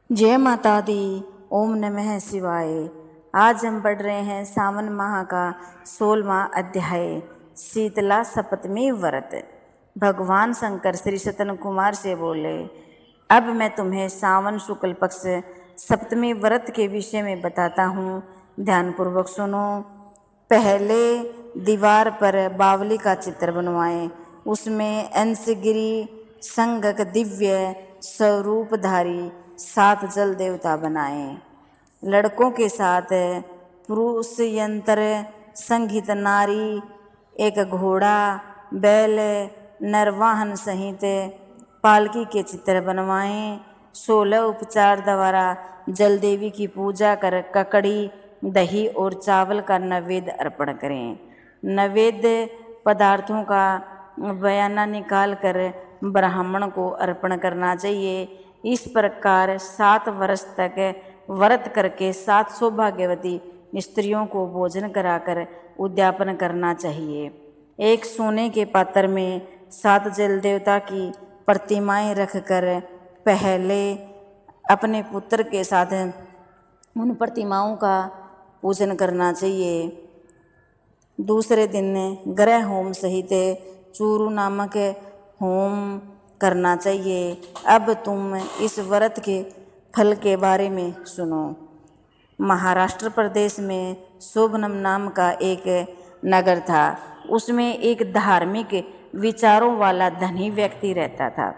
जय माता दी। ओम नमः शिवाय। आज हम पढ़ रहे हैं सावन माह का 16वां अध्याय शीतला सप्तमी व्रत। भगवान शंकर श्री सतन कुमार से बोले, अब मैं तुम्हें सावन शुक्ल पक्ष सप्तमी व्रत के विषय में बताता हूँ, ध्यानपूर्वक सुनो। पहले दीवार पर बावली का चित्र बनवाएं, उसमें अंशगिरी संगक दिव्य स्वरूपधारी 7 जल देवता बनाएं। लड़कों के साथ पुरुष यंत्र संगीत नारी, एक घोड़ा बैल नरवाहन सहित पालकी के चित्र बनवाएं। 16 उपचार द्वारा जल देवी की पूजा कर ककड़ी दही और चावल का नैवेद्य अर्पण करें। नैवेद्य पदार्थों का बयाना निकाल कर ब्राह्मण को अर्पण करना चाहिए। इस प्रकार 7 वर्ष तक व्रत करके 7 सौभाग्यवती स्त्रियों को भोजन कराकर उद्यापन करना चाहिए। एक सोने के पात्र में 7 जल देवता की प्रतिमाएं रखकर पहले अपने पुत्र के साथ उन प्रतिमाओं का पूजन करना चाहिए। दूसरे दिन ग्रह होम सहित चूरू नामक होम करना चाहिए। अब तुम इस व्रत के फल के बारे में सुनो। महाराष्ट्र प्रदेश में शोभनम नाम का एक नगर था। उसमें एक धार्मिक विचारों वाला धनी व्यक्ति रहता था।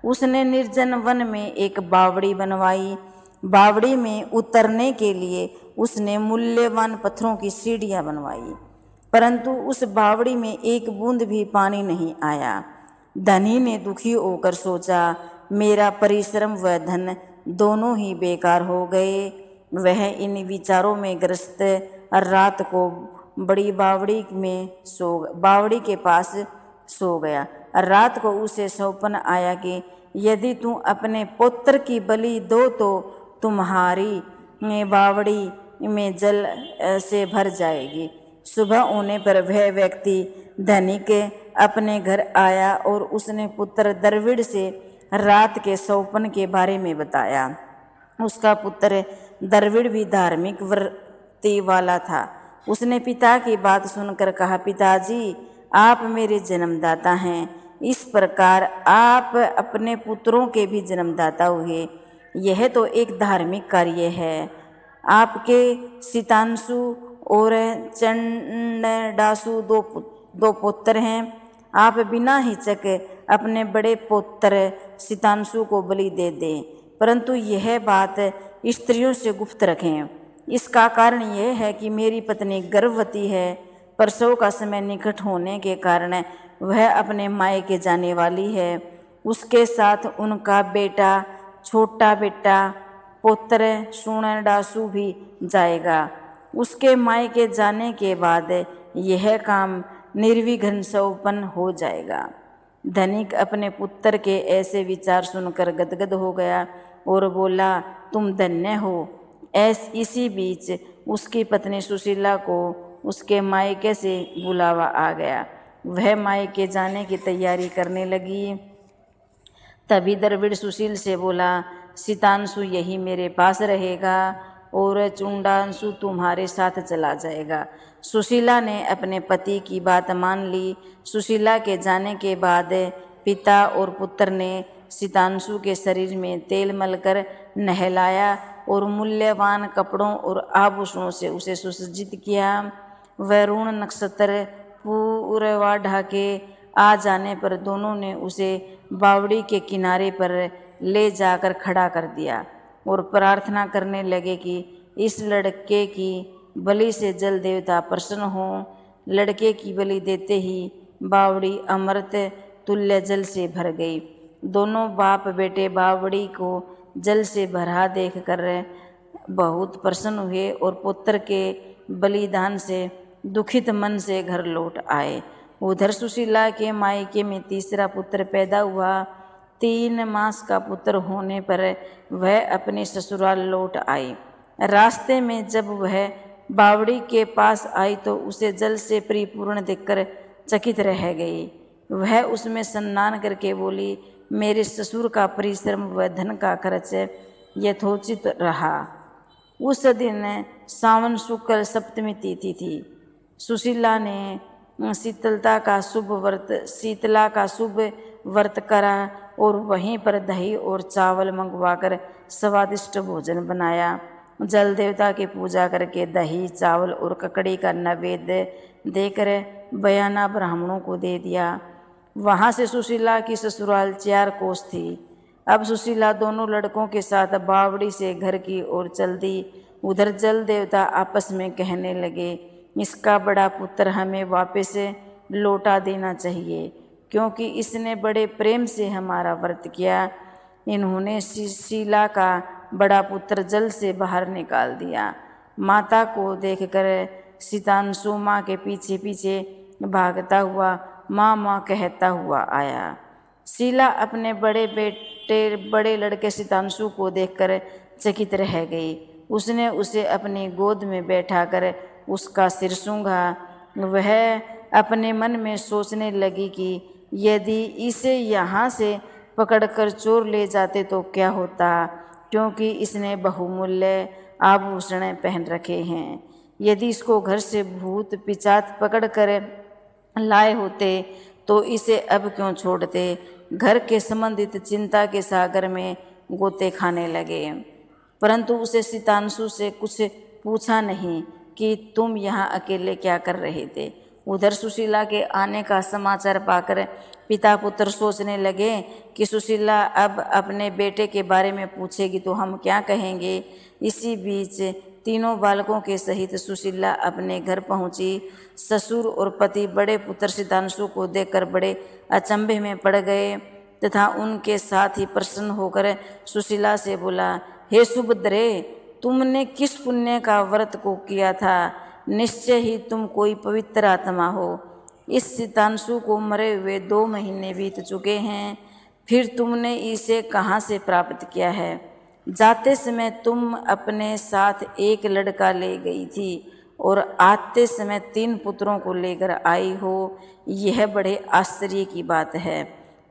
उसने निर्जन वन में एक बावड़ी बनवाई। बावड़ी में उतरने के लिए उसने मूल्यवान पत्थरों की सीढ़ियां बनवाई, परंतु उस बावड़ी में एक बूंद भी पानी नहीं आया। धनी ने दुखी होकर सोचा, मेरा परिश्रम व धन दोनों ही बेकार हो गए। वह इन विचारों में ग्रस्त रात को बड़ी बावड़ी के पास सो गया। रात को उसे सौपन आया कि यदि तू अपने पुत्र की बलि दो तो तुम्हारी बावड़ी में जल से भर जाएगी। सुबह होने पर वह व्यक्ति धनिक अपने घर आया और उसने पुत्र द्रविड़ से रात के सौपन के बारे में बताया। उसका पुत्र द्रविड़ भी धार्मिक वृत्ति वाला था। उसने पिता की बात सुनकर कहा, पिताजी, आप मेरे जन्मदाता हैं, इस प्रकार आप अपने पुत्रों के भी जन्मदाता हुए। यह तो एक धार्मिक कार्य है। आपके शीतांशु और चंडासु दो पुत्र हैं। आप बिना हिचक अपने बड़े पुत्र शीतांशु को बलि दे दें, परंतु यह बात स्त्रियों से गुप्त रखें। इसका कारण यह है कि मेरी पत्नी गर्भवती है। प्रसव का समय निकट होने के कारण वह अपने मायके जाने वाली है। उसके साथ उनका बेटा, छोटा बेटा पुत्र सुणडासु भी जाएगा। उसके मायके जाने के बाद यह काम निर्विघ्न संपन्न हो जाएगा। धनिक अपने पुत्र के ऐसे विचार सुनकर गदगद हो गया और बोला, तुम धन्य हो। इसी बीच उसकी पत्नी सुशीला को उसके मायके से बुलावा आ गया। वह मायके जाने की तैयारी करने लगी। तभी द्रविड़ सुशील से बोला, शीतांशु यही मेरे पास रहेगा और चुंडांशु तुम्हारे साथ चला जाएगा। सुशीला ने अपने पति की बात मान ली। सुशीला के जाने के बाद पिता और पुत्र ने शीतांशु के शरीर में तेल मलकर नहलाया और मूल्यवान कपड़ों और आभूषणों से उसे सुसज्जित किया। वरुण नक्षत्र पूर्वा ढाके आ जाने पर दोनों ने उसे बावड़ी के किनारे पर ले जाकर खड़ा कर दिया और प्रार्थना करने लगे कि इस लड़के की बलि से जल देवता प्रसन्न हो। लड़के की बलि देते ही बावड़ी अमृत तुल्य जल से भर गई। दोनों बाप बेटे बावड़ी को जल से भरा देखकर बहुत प्रसन्न हुए और पुत्र के बलिदान से दुखित मन से घर लौट आए। उधर सुशीला के मायके में तीसरा पुत्र पैदा हुआ। 3 मास का पुत्र होने पर वह अपने ससुराल लौट आई। रास्ते में जब वह बावड़ी के पास आई तो उसे जल से परिपूर्ण देखकर चकित रह गई। वह उसमें स्नान करके बोली, मेरे ससुर का परिश्रम व धन का खर्च यथोचित रहा। उस दिन सावन शुक्ल सप्तमी तिथि थी। सुशीला ने शीतला का शुभ व्रत करा और वहीं पर दही और चावल मंगवाकर स्वादिष्ट भोजन बनाया। जल देवता की पूजा करके दही, चावल और ककड़ी का नैवेद्य देकर बयाना ब्राह्मणों को दे दिया। वहाँ से सुशीला की ससुराल 4 कोस थी। अब सुशीला दोनों लड़कों के साथ बावड़ी से घर की ओर चल दी। उधर जल देवता आपस में कहने लगे, इसका बड़ा पुत्र हमें वापस लौटा देना चाहिए, क्योंकि इसने बड़े प्रेम से हमारा व्रत किया। इन्होंने शीला का बड़ा पुत्र जल से बाहर निकाल दिया। माता को देखकर शीतांशु माँ के पीछे पीछे भागता हुआ माँ माँ कहता हुआ आया। शीला अपने बड़े लड़के शीतांशु को देखकर चकित रह गई। उसने उसे अपनी गोद में बैठाकर उसका सिर सूंघा। वह अपने मन में सोचने लगी कि यदि इसे यहाँ से पकड़कर चोर ले जाते तो क्या होता, क्योंकि इसने बहुमूल्य आभूषण पहन रखे हैं। यदि इसको घर से भूत पिशाच पकड़कर लाए होते तो इसे अब क्यों छोड़ते। घर के संबंधित चिंता के सागर में गोते खाने लगे। परंतु उसे शीतांशु से कुछ पूछा नहीं कि तुम यहाँ अकेले क्या कर रहे थे। उधर सुशीला के आने का समाचार पाकर पिता पुत्र सोचने लगे कि सुशीला अब अपने बेटे के बारे में पूछेगी तो हम क्या कहेंगे। इसी बीच तीनों बालकों के सहित सुशीला अपने घर पहुंची। ससुर और पति बड़े पुत्र शीतांशु को देखकर बड़े अचंभे में पड़ गए तथा उनके साथ ही प्रसन्न होकर सुशीला से बोला, हे सुभद्रे, तुमने किस पुण्य का व्रत को किया था। निश्चय ही तुम कोई पवित्र आत्मा हो। इस शीतांशु को मरे हुए 2 महीने बीत चुके हैं, फिर तुमने इसे कहाँ से प्राप्त किया है। जाते समय तुम अपने साथ एक लड़का ले गई थी और आते समय 3 पुत्रों को लेकर आई हो। यह बड़े आश्चर्य की बात है।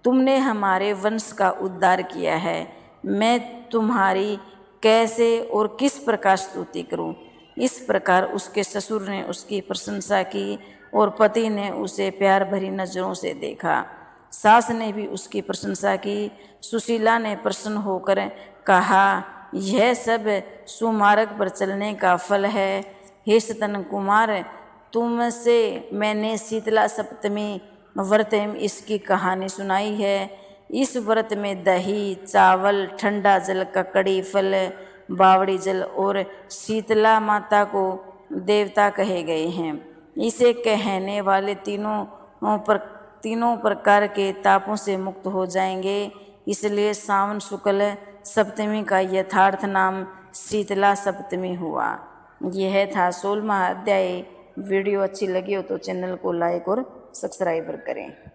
तुमने हमारे वंश का उद्धार किया है। मैं तुम्हारी कैसे और किस प्रकार स्तुति करूं। इस प्रकार उसके ससुर ने उसकी प्रशंसा की और पति ने उसे प्यार भरी नजरों से देखा। सास ने भी उसकी प्रशंसा की। सुशीला ने प्रसन्न होकर कहा, यह सब सुमार्ग पर चलने का फल है। हे सतन कुमार, तुमसे मैंने शीतला सप्तमी व्रत में इसकी कहानी सुनाई है। इस व्रत में दही, चावल, ठंडा जल, ककड़ी फल, बावड़ी जल और शीतला माता को देवता कहे गए हैं। इसे कहने वाले तीनों प्रकार के तापों से मुक्त हो जाएंगे। इसलिए सावन शुक्ल सप्तमी का यथार्थ नाम शीतला सप्तमी हुआ। यह था 16वां अध्याय। वीडियो अच्छी लगी हो तो चैनल को लाइक और सब्सक्राइब करें।